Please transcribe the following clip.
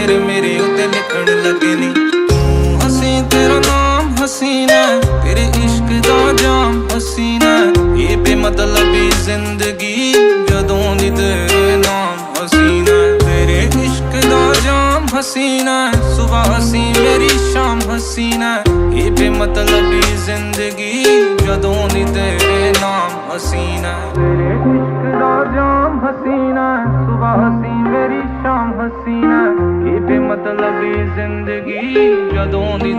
ਤੇਰੇ ਮੇਰੇ ਉੱਤੇ ਲਿਖਣ ਲੱਗੇ ਨੀ। ਤੂੰ ਹਸੀਂ ਤੇਰਾ ਨਾਮ ਹਸੀਨਾ, ਤੇਰੇ ਇਸ਼ਕ ਦਾ ਜਾਮ ਹਸੀਨਾ, ਇਹ ਬੇਮਤਲਬੀ ਜ਼ਿੰਦਗੀ ਜਦੋਂ ਦੀ ਤੇਰੇ ਨਾਮ ਹਸੀਨਾ। ਤੇਰੇ ਇਸ਼ਕ ਦਾ ਜਾਮ ਹਸੀਨਾ, ਸੁਬਹ ਹਸੀ ਮੇਰੀ ਸ਼ਾਮ ਹਸੀਨਾ, ਇਹ ਬੇਮਤਲਬੀ ਜ਼ਿੰਦਗੀ ਜਦੋਂ ਦੀ ਤੇਰੇ ਨਾਮ ਹਸੀਨਾ। ਤੇਰੇ ਇਸ਼ਕ ਦਾ ਜਾਮ ਹਸੀਨਾ, ਸੁਬਹ ਹਸੀ ਮੇਰੀ ਸ਼ਾਮ ਹਸੀਨਾ, ਇਹ ਬੇਮਤਲਬੀ ਜ਼ਿੰਦਗੀ ਜਦੋਂ ਦੀ